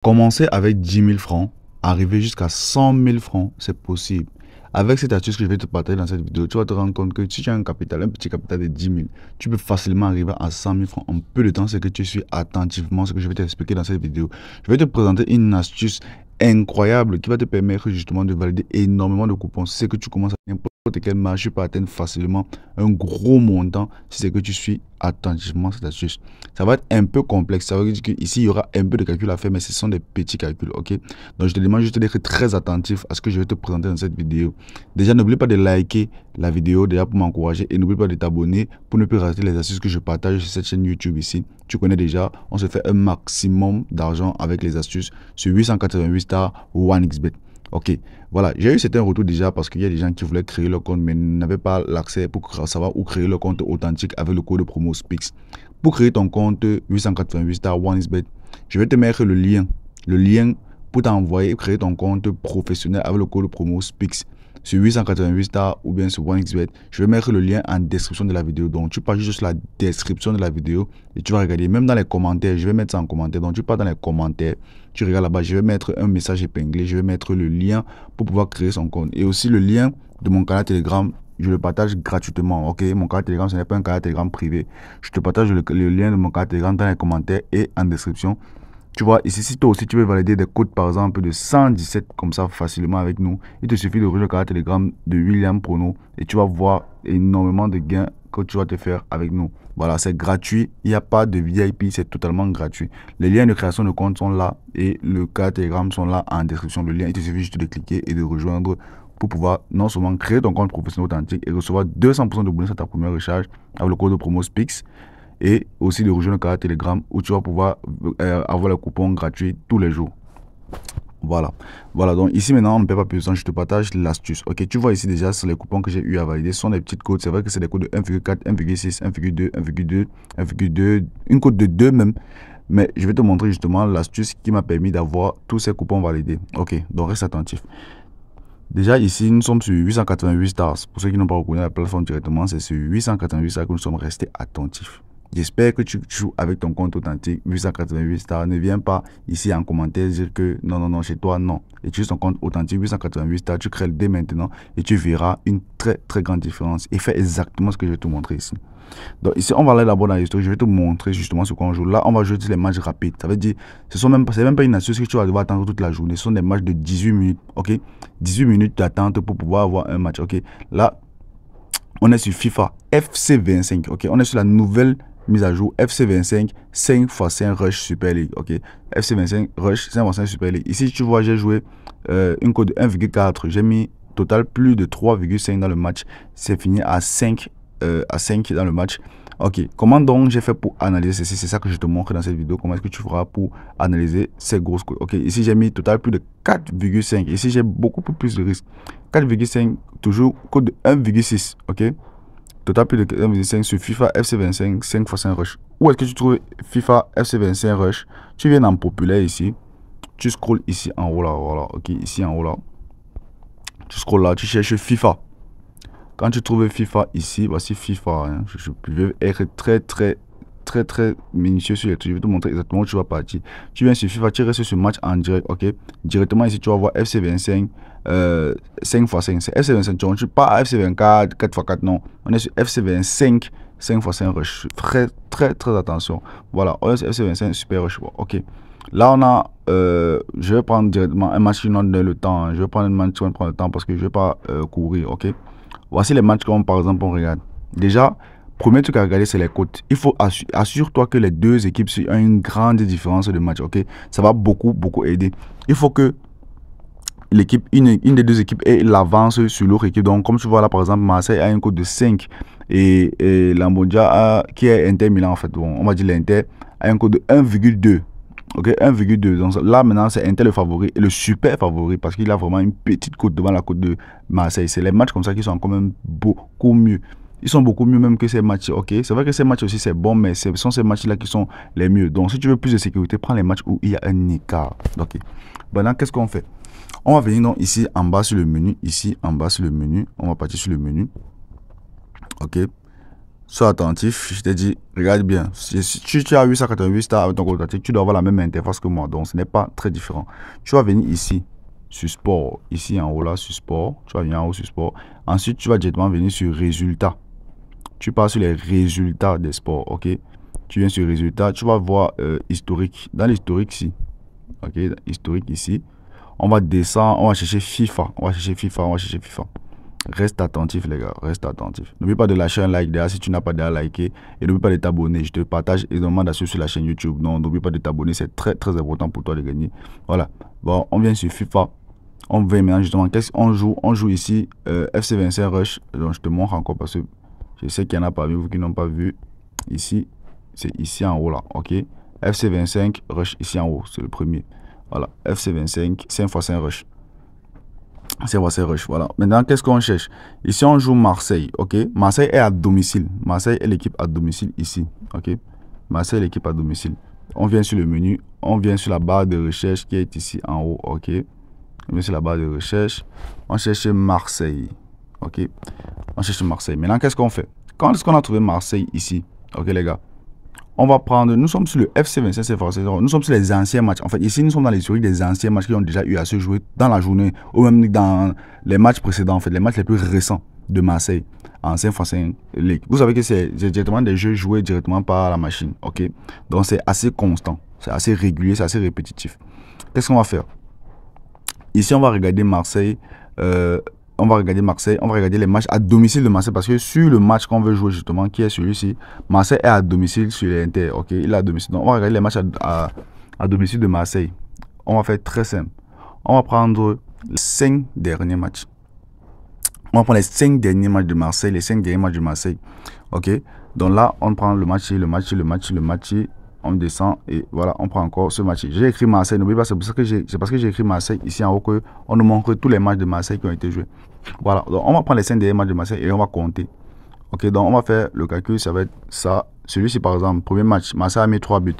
Commencer avec 10 000 francs, arriver jusqu'à 100 000 francs, c'est possible. Avec cette astuce que je vais te partager dans cette vidéo, tu vas te rendre compte que si tu as un capital, un petit capital de 10 000, tu peux facilement arriver à 100 000 francs en peu de temps. C'est que tu suis attentivement ce que je vais t'expliquer dans cette vidéo. Je vais te présenter une astuce incroyable qui va te permettre justement de valider énormément de coupons. Si c'est que tu commences à n'importe quelle marge, tu peux atteindre facilement un gros montant si c'est que tu suis attentivement cette astuce. Ça va être un peu complexe. Ça veut dire qu'ici, il y aura un peu de calculs à faire, mais ce sont des petits calculs, ok? Donc, je te demande juste d'être très attentif à ce que je vais te présenter dans cette vidéo. Déjà, n'oublie pas de liker la vidéo déjà pour m'encourager et n'oublie pas de t'abonner pour ne plus rater les astuces que je partage sur cette chaîne YouTube ici. Tu connais déjà, on se fait un maximum d'argent avec les astuces sur 888 stars ou 1xbet. Ok, voilà, j'ai eu certains retours déjà parce qu'il y a des gens qui voulaient créer leur compte mais n'avaient pas l'accès pour savoir où créer leur compte authentique avec le code promo SPIX. Pour créer ton compte 888 star 1xbet, je vais te mettre le lien pour t'envoyer créer ton compte professionnel avec le code promo SPIX sur 888 stars ou bien sur 1xbet. Je vais mettre le lien en description de la vidéo. Donc, tu pars juste sur la description de la vidéo et tu vas regarder. Même dans les commentaires, je vais mettre ça en commentaire. Donc, tu pars dans les commentaires, tu regardes là-bas. Je vais mettre un message épinglé. Je vais mettre le lien pour pouvoir créer son compte. Et aussi le lien de mon canal Telegram. Je le partage gratuitement, ok? Mon canal Telegram, ce n'est pas un canal Telegram privé. Je te partage le lien de mon canal Telegram dans les commentaires et en description. Tu vois, ici, si toi aussi tu veux valider des codes, par exemple, de 117 comme ça facilement avec nous, il te suffit de rejoindre le canal Telegram de William Prono et tu vas voir énormément de gains que tu vas te faire avec nous. Voilà, c'est gratuit, il n'y a pas de VIP, c'est totalement gratuit. Les liens de création de compte sont là et le canal Telegram sont là en description. Le lien, il te suffit juste de cliquer et de rejoindre pour pouvoir non seulement créer ton compte professionnel authentique et recevoir 200% de bonus à ta première recharge avec le code de promo SPIX. Et aussi de rejoindre le canal Telegram où tu vas pouvoir avoir le coupon gratuit tous les jours. Voilà. Voilà, donc ici maintenant on ne perd pas plus de temps, je te partage l'astuce. Ok, tu vois ici déjà sur les coupons que j'ai eu à valider, ce sont des petites codes. C'est vrai que c'est des codes de 1,4, 1,6, 1,2, 1,2, 1,2, une code de 2 même. Mais je vais te montrer justement l'astuce qui m'a permis d'avoir tous ces coupons validés. Ok, donc reste attentif. Déjà ici, nous sommes sur 888 stars. Pour ceux qui n'ont pas reconnu la plateforme directement, c'est sur 888 stars que nous sommes restés attentifs. J'espère que tu joues avec ton compte authentique 888 stars. Ne viens pas ici en commentaire dire que non, chez toi, non. Utilise ton compte authentique 888 stars. Tu crées dès maintenant et tu verras une très grande différence. Et fais exactement ce que je vais te montrer ici. Donc ici, on va aller d'abord dans l'histoire. Je vais te montrer justement ce qu'on joue. Là, on va jouer les matchs rapides. Ça veut dire, c'est même pas une astuce que tu vas devoir attendre toute la journée. Ce sont des matchs de 18 minutes. Ok, 18 minutes d'attente pour pouvoir avoir un match. Ok, là, on est sur FIFA FC25. Ok, on est sur la nouvelle mise à jour FC25 5x5 Rush Super League. Ok, FC25 Rush 5x5 Super League. Ici, tu vois, j'ai joué une code de 1,4. J'ai mis total plus de 3,5 dans le match. C'est fini à 5 dans le match. Ok, comment donc j'ai fait pour analyser ceci? C'est ça que je te montre dans cette vidéo. Comment est-ce que tu feras pour analyser ces grosses codes? Ok, ici j'ai mis total plus de 4,5. Ici j'ai beaucoup plus de risques. 4,5, toujours code de 1,6. Ok, total plus de 1,5 sur FIFA FC25 5x5 Rush. Où est-ce que tu trouves FIFA FC25 Rush? Tu viens en populaire ici. Tu scrolls ici en haut là. Voilà, ok, ici en haut là. Tu scrolls là, tu cherches FIFA. Quand tu trouves FIFA ici, voici FIFA. Hein. Je vais être très minutieux sur les trucs. Je vais te montrer exactement où tu vas partir. Tu viens sur FIFA, tu restes sur match en direct, ok. Directement ici, tu vas voir FC25 5x5. C'est FC25. Tu ne pas à FC24 4x4, non. On est sur FC25 5x5 rush. Très attention. Voilà, on est sur FC25 super rush. Ok. Là, on a, je vais prendre directement un match qui nous donne le temps. Hein. Je vais prendre un match qui va prendre le temps parce que je ne vais pas courir, ok. Voici les matchs comme par exemple on regarde. Déjà, premier truc à regarder, c'est les cotes. Il faut assure-toi que les deux équipes ont une grande différence de match, ok. Ça va beaucoup aider. Il faut que l'équipe, une des deux équipes ait l'avance sur l'autre équipe. Donc, comme tu vois là, par exemple, Marseille a une cote de 5 et la Mondia qui est Inter Milan en fait. Bon, on va dire l'Inter a une cote de 1,2. Ok, 1,2. Donc là, maintenant, c'est Inter le favori et le super favori parce qu'il a vraiment une petite cote devant la cote de Marseille. C'est les matchs comme ça qui sont quand même beaucoup mieux. Ils sont beaucoup mieux même que ces matchs. Ok, c'est vrai que ces matchs aussi, c'est bon, mais ce sont ces matchs-là qui sont les mieux. Donc, si tu veux plus de sécurité, prends les matchs où il y a un écart. Ok, maintenant, qu'est-ce qu'on fait? On va venir donc ici en bas sur le menu. Ici, en bas sur le menu. On va partir sur le menu. Ok. Sois attentif, je t'ai dit, regarde bien. Si tu as 888 stars avec ton compte tactique, tu dois avoir la même interface que moi. Donc, ce n'est pas très différent. Tu vas venir ici, sur sport. Ici en haut, là, sur sport. Tu vas venir en haut sur sport. Ensuite, tu vas directement venir sur résultats. Tu pars sur les résultats des sports, ok? Tu viens sur résultats, tu vas voir historique. Dans l'historique ici, ok? Historique ici. On va descendre, on va chercher FIFA. On va chercher FIFA, on va chercher FIFA. Reste attentif les gars, reste attentif. N'oublie pas de lâcher un like derrière si tu n'as pas déjà liké. Et n'oublie pas de t'abonner. Je te partage énormément d'astuces sur la chaîne YouTube. Donc n'oublie pas de t'abonner, c'est très très important pour toi de gagner. Voilà. Bon, on vient sur FIFA. On vient maintenant justement, qu'est-ce qu'on joue? On joue ici FC25 Rush. Donc je te montre encore parce que je sais qu'il y en a parmi vous qui n'ont pas vu. Ici, c'est ici en haut là, ok? FC25 Rush ici en haut, c'est le premier. Voilà, FC25, 5x5 Rush. C'est Rush, voilà. Maintenant, qu'est-ce qu'on cherche? Ici, on joue Marseille, ok? Marseille est à domicile. Marseille est l'équipe à domicile ici, ok? Marseille est l'équipe à domicile. On vient sur le menu, on vient sur la barre de recherche qui est ici en haut, ok? On vient sur la barre de recherche, on cherche Marseille, ok? On cherche Marseille. Maintenant, qu'est-ce qu'on fait? Quand est-ce qu'on a trouvé Marseille ici? Ok, les gars? On va prendre, nous sommes sur le FC25, c'est français. Nous sommes sur les anciens matchs. En fait, ici, nous sommes dans l'historique des anciens matchs qui ont déjà eu à se jouer dans la journée ou même dans les matchs précédents, en fait, les matchs les plus récents de Marseille en 5x5 League. Vous savez que c'est directement des jeux joués directement par la machine, ok? Donc, c'est assez constant, c'est assez régulier, c'est assez répétitif. Qu'est-ce qu'on va faire? Ici, on va regarder Marseille. On va regarder les matchs à domicile de Marseille parce que sur le match qu'on veut jouer justement, qui est celui-ci, Marseille est à domicile sur l'Inter, ok, il est à domicile. Donc on va regarder les matchs à domicile de Marseille. On va faire très simple. On va prendre les 5 derniers matchs. On va prendre les 5 derniers matchs de Marseille, les 5 derniers matchs de Marseille, ok. Donc là, on prend le match, on descend et voilà, on prend encore ce match. J'ai écrit Marseille, n'oubliez pas, c'est parce que j'ai écrit Marseille ici en haut que on nous montre tous les matchs de Marseille qui ont été joués. Voilà, donc on va prendre les 5 derniers matchs de Marseille et on va compter. Ok, donc on va faire le calcul, ça va être ça. Celui-ci par exemple, premier match, Marseille a mis 3 buts.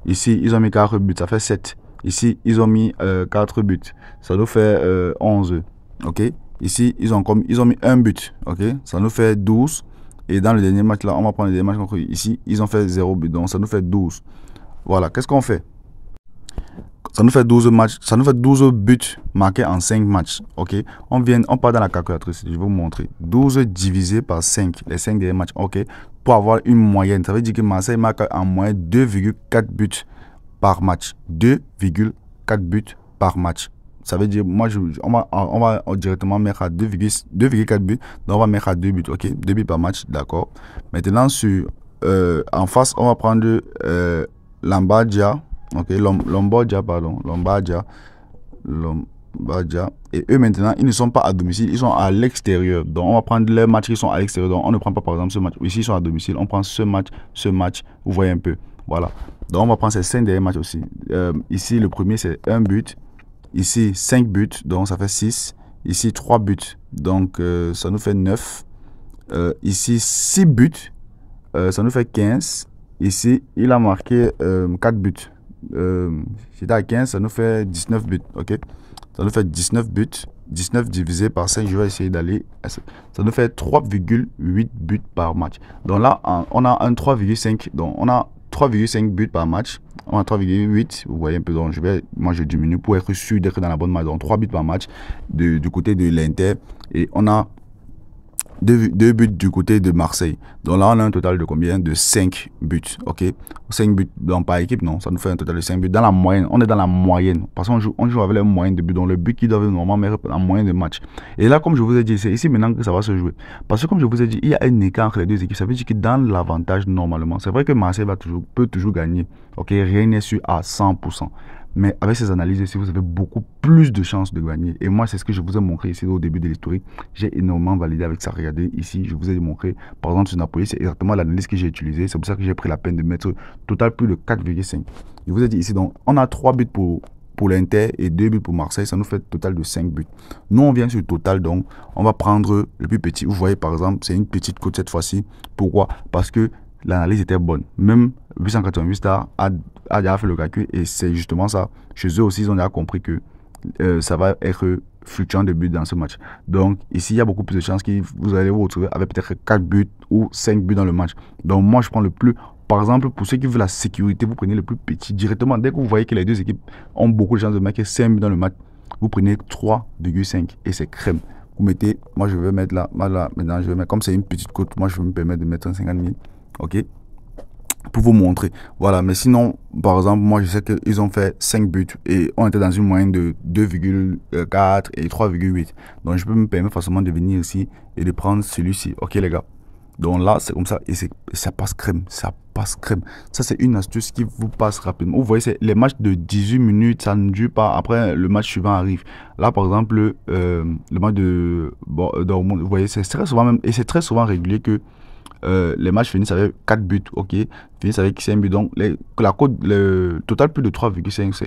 Ici, ils ont mis 4 buts, ça fait 7. Ici, ils ont mis 4 buts, ça nous fait 11. Ok, ici, ils ont mis 1 but, ok, ça nous fait 12. Et dans le dernier match là, on va prendre les derniers matchs. Ici, ils ont fait 0 but, donc ça nous fait 12. Voilà, qu'est-ce qu'on fait? Ça nous fait 12 matchs, ça nous fait 12 buts marqués en 5 matchs, ok? On part dans la calculatrice, je vais vous montrer. 12 divisé par 5, les 5 derniers matchs, ok? Pour avoir une moyenne, ça veut dire que Marseille marque en moyenne 2,4 buts par match. 2,4 buts par match. Ça veut dire, moi, on va directement mettre à 2,4 buts. Donc, on va mettre à 2 buts, ok? 2 buts par match, d'accord. Maintenant, en face, on va prendre Lombardia, ok? Lombardia, pardon. Lombardia. Et eux, maintenant, ils ne sont pas à domicile, ils sont à l'extérieur. Donc, on va prendre les matchs qui sont à l'extérieur. Donc, on ne prend pas, par exemple, ce match. Ici, ils sont à domicile. On prend ce match. Vous voyez un peu. Voilà. Donc, on va prendre ces 5 derniers matchs aussi. Ici, le premier, c'est 1 but. Ici, 5 buts, donc ça fait 6. Ici, 3 buts, donc ça nous fait 9. Ici, 6 buts, ça nous fait 15. Ici, il a marqué 4 buts. C'était à 15, ça nous fait 19 buts, ok? Ça nous fait 19 buts. 19 divisé par 5, je vais essayer d'aller. Ça nous fait 3,8 buts par match. Donc là, on a un 3,5. Donc on a 3,5 buts par match. On a 3,8. Vous voyez un peu. Donc moi je diminue pour être sûr d'être dans la bonne match. Donc 3 buts par match du côté de l'Inter. Et on a 2 buts du côté de Marseille. Donc là, on a un total de combien? De 5 buts. Ok, 5 buts donc par équipe, non, ça nous fait un total de 5 buts. Dans la moyenne, on est dans la moyenne. Parce qu'on joue avec la moyenne de buts. Donc le but qui doit normalement mettre en moyenne de match. Et là, comme je vous ai dit, c'est ici maintenant que ça va se jouer. Parce que comme je vous ai dit, il y a un écart entre les deux équipes. Ça veut dire que dans l'avantage, normalement, c'est vrai que Marseille peut toujours gagner. Ok, rien n'est sûr à 100%. Mais avec ces analyses ici, vous avez beaucoup plus de chances de gagner. Et moi, c'est ce que je vous ai montré ici au début de l'historique. J'ai énormément validé avec ça. Regardez ici, je vous ai montré, par exemple, sur Napoli, c'est exactement l'analyse que j'ai utilisée. C'est pour ça que j'ai pris la peine de mettre total plus de 4,5. Je vous ai dit ici, donc, on a 3 buts pour l'Inter et 2 buts pour Marseille. Ça nous fait total de 5 buts. Nous, on vient sur le total, donc, on va prendre le plus petit. Vous voyez, par exemple, c'est une petite cote cette fois-ci. Pourquoi? Parce que l'analyse était bonne. Même 888 stars a déjà fait le calcul et c'est justement ça. Chez eux aussi, ils ont déjà compris que ça va être fluctuant de buts dans ce match. Donc ici, il y a beaucoup plus de chances que vous allez vous retrouver avec peut-être 4 buts ou 5 buts dans le match. Donc moi, je prends le plus. Par exemple, pour ceux qui veulent la sécurité, vous prenez le plus petit directement. Dès que vous voyez que les deux équipes ont beaucoup de chances de marquer 5 buts dans le match, vous prenez 3,5 et c'est crème. Vous mettez, moi je vais mettre là, maintenant je vais mettre, comme c'est une petite cote, moi je vais me permettre de mettre un 50 000, ok, pour vous montrer. Voilà, mais sinon, par exemple, moi je sais qu'ils ont fait 5 buts et on était dans une moyenne de 2,4 et 3,8. Donc je peux me permettre facilement de venir ici et de prendre celui-ci, ok les gars. Donc là, c'est comme ça et ça passe crème, ça passe crème. Ça, c'est une astuce qui vous passe rapidement. Vous voyez, c'est les matchs de 18 minutes, ça ne dure pas. Après, le match suivant arrive. Là, par exemple, le match de Dortmund, vous voyez, c'est très souvent même, et c'est très souvent régulier que les matchs finissent avec 4 buts, ok, finissent avec 5 buts. Donc, la cote, le total plus de 3,5, c'est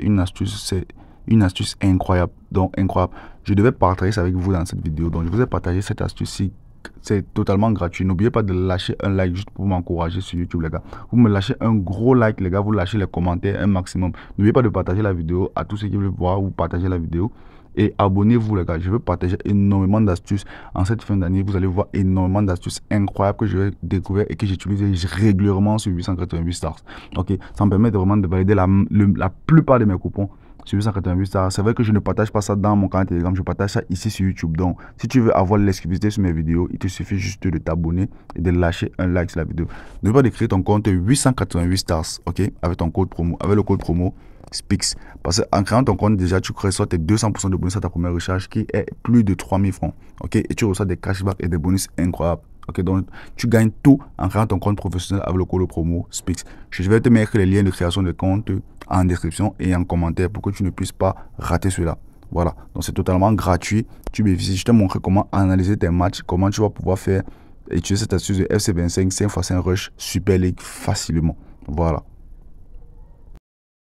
une astuce incroyable. Donc, incroyable. Je devais partager ça avec vous dans cette vidéo. Donc, je vous ai partagé cette astuce-ci. C'est totalement gratuit. N'oubliez pas de lâcher un like juste pour m'encourager sur YouTube, les gars. Vous me lâchez un gros like, les gars. Vous lâchez les commentaires un maximum. N'oubliez pas de partager la vidéo à tous ceux qui veulent voir ou partager la vidéo. Et abonnez-vous, les gars. Je veux partager énormément d'astuces. En cette fin d'année, vous allez voir énormément d'astuces incroyables que je vais découvrir et que j'utilise régulièrement sur 888 Stars. Ok, ça me permet vraiment de valider la plupart de mes coupons sur 888 Stars. C'est vrai que je ne partage pas ça dans mon canal Telegram. Je partage ça ici sur YouTube. Donc, si tu veux avoir l'exclusivité sur mes vidéos, il te suffit juste de t'abonner et de lâcher un like sur la vidéo. N'oublie pas de créer ton compte 888 Stars. Ok, avec ton code promo. Avec le code promo Spix. Parce qu'en créant ton compte, déjà, tu crées soit tes 200% de bonus à ta première recharge qui est plus de 3000 francs. Ok, et tu reçois des cashbacks et des bonus incroyables. Ok, donc tu gagnes tout en créant ton compte professionnel avec le code promo Spix. Je vais te mettre les liens de création de compte en description et en commentaire pour que tu ne puisses pas rater cela. Voilà, donc c'est totalement gratuit. Tu bénéficies. Je te montre comment analyser tes matchs, comment tu vas pouvoir faire et utiliser cette astuce de FC25 5x5 Rush Super League facilement. Voilà.